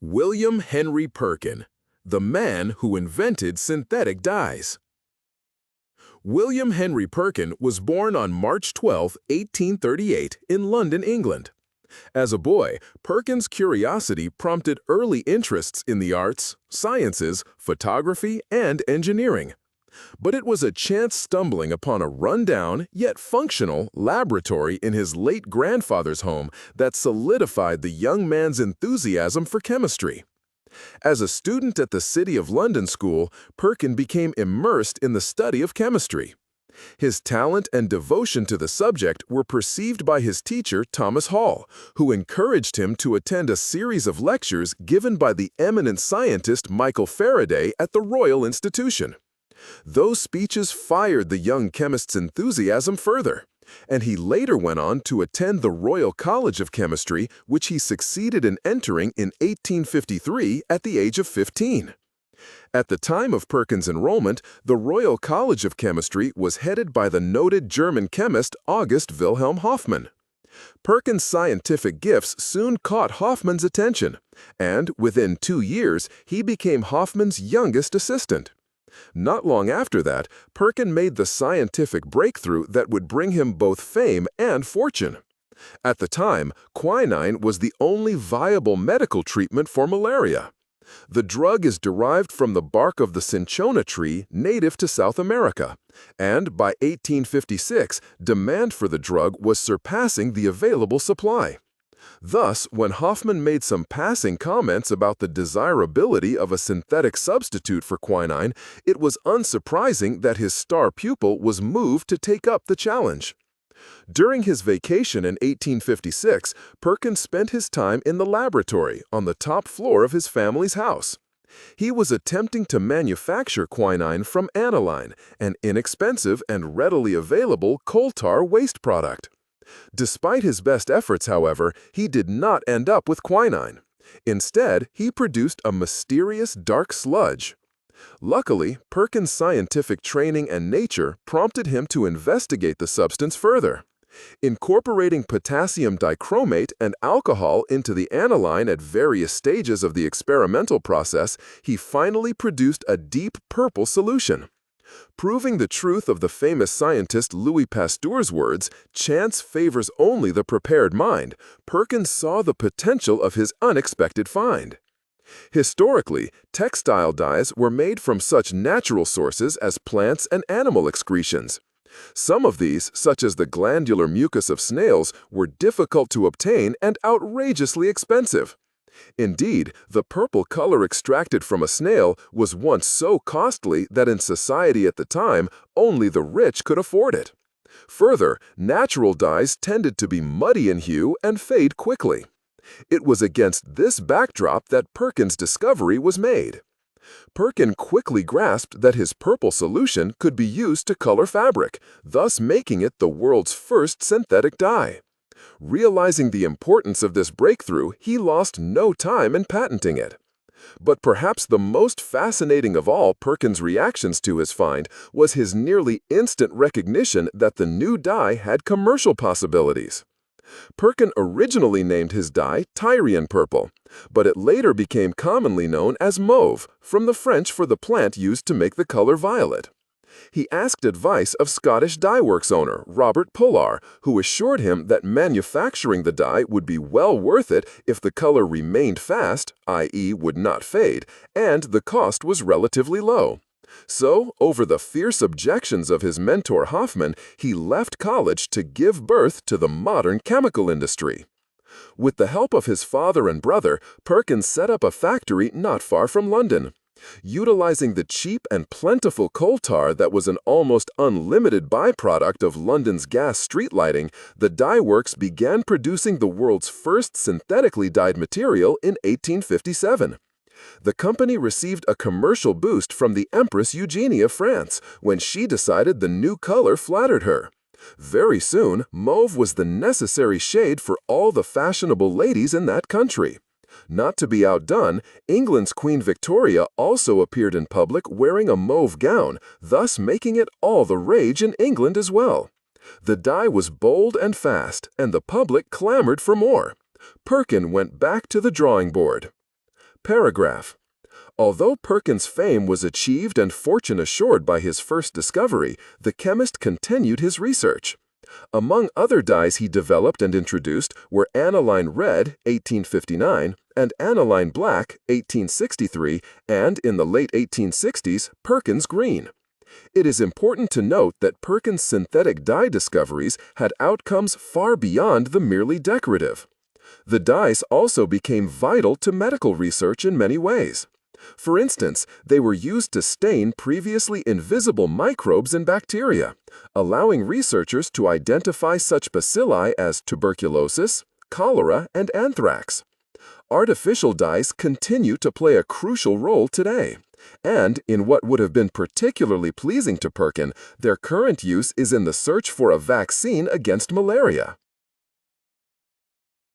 William Henry Perkin, the man who invented synthetic dyes. William Henry Perkin was born on March 12, 1838, in London, England. As a boy, Perkin's curiosity prompted early interests in the arts, sciences, photography, and engineering. But it was a chance stumbling upon a rundown, yet functional, laboratory in his late grandfather's home that solidified the young man's enthusiasm for chemistry. As a student at the City of London School, Perkin became immersed in the study of chemistry. His talent and devotion to the subject were perceived by his teacher, Thomas Hall, who encouraged him to attend a series of lectures given by the eminent scientist Michael Faraday at the Royal Institution. Those speeches fired the young chemist's enthusiasm further, and he later went on to attend the Royal College of Chemistry, which he succeeded in entering in 1853 at the age of 15. At the time of Perkin's enrollment, the Royal College of Chemistry was headed by the noted German chemist August Wilhelm Hofmann. Perkin's scientific gifts soon caught Hofmann's attention, and within 2 years, he became Hofmann's youngest assistant. Not long after that, Perkin made the scientific breakthrough that would bring him both fame and fortune. At the time, quinine was the only viable medical treatment for malaria. The drug is derived from the bark of the cinchona tree native to South America, and by 1856, demand for the drug was surpassing the available supply. Thus, when Hofmann made some passing comments about the desirability of a synthetic substitute for quinine, it was unsurprising that his star pupil was moved to take up the challenge. During his vacation in 1856, Perkin spent his time in the laboratory on the top floor of his family's house. He was attempting to manufacture quinine from aniline, an inexpensive and readily available coal tar waste product. Despite his best efforts, however, he did not end up with quinine. Instead, he produced a mysterious dark sludge. Luckily, Perkin's scientific training and nature prompted him to investigate the substance further. Incorporating potassium dichromate and alcohol into the aniline at various stages of the experimental process, he finally produced a deep purple solution. Proving the truth of the famous scientist Louis Pasteur's words, "Chance favors only the prepared mind," Perkin saw the potential of his unexpected find. Historically, textile dyes were made from such natural sources as plants and animal excretions. Some of these, such as the glandular mucus of snails, were difficult to obtain and outrageously expensive. Indeed, the purple color extracted from a snail was once so costly that in society at the time, only the rich could afford it. Further, natural dyes tended to be muddy in hue and fade quickly. It was against this backdrop that Perkin's discovery was made. Perkin quickly grasped that his purple solution could be used to color fabric, thus making it the world's first synthetic dye. Realizing the importance of this breakthrough, he lost no time in patenting it. But perhaps the most fascinating of all Perkin's reactions to his find was his nearly instant recognition that the new dye had commercial possibilities. Perkin originally named his dye Tyrian purple, but it later became commonly known as mauve, from the French for the plant used to make the color violet. He asked advice of Scottish dye works owner Robert Pullar, who assured him that manufacturing the dye would be well worth it if the color remained fast, i.e. would not fade, and the cost was relatively low. So, over the fierce objections of his mentor Hofmann, he left college to give birth to the modern chemical industry. With the help of his father and brother, Perkin set up a factory not far from London. Utilizing the cheap and plentiful coal tar that was an almost unlimited byproduct of London's gas street lighting, the dye works began producing the world's first synthetically dyed material in 1857. The company received a commercial boost from the Empress Eugenie of France when she decided the new color flattered her. Very soon, mauve was the necessary shade for all the fashionable ladies in that country. Not to be outdone, England's Queen Victoria also appeared in public wearing a mauve gown, thus making it all the rage in England as well. The dye was bold and fast, and the public clamored for more. Perkin went back to the drawing board. Paragraph. Although Perkin's fame was achieved and fortune assured by his first discovery, the chemist continued his research. Among other dyes he developed and introduced were aniline red, 1859, and aniline black, 1863, and, in the late 1860s, Perkin's green. It is important to note that Perkin's synthetic dye discoveries had outcomes far beyond the merely decorative. The dyes also became vital to medical research in many ways. For instance, they were used to stain previously invisible microbes and bacteria, allowing researchers to identify such bacilli as tuberculosis, cholera, and anthrax. Artificial dyes continue to play a crucial role today, and in what would have been particularly pleasing to Perkin, their current use is in the search for a vaccine against malaria.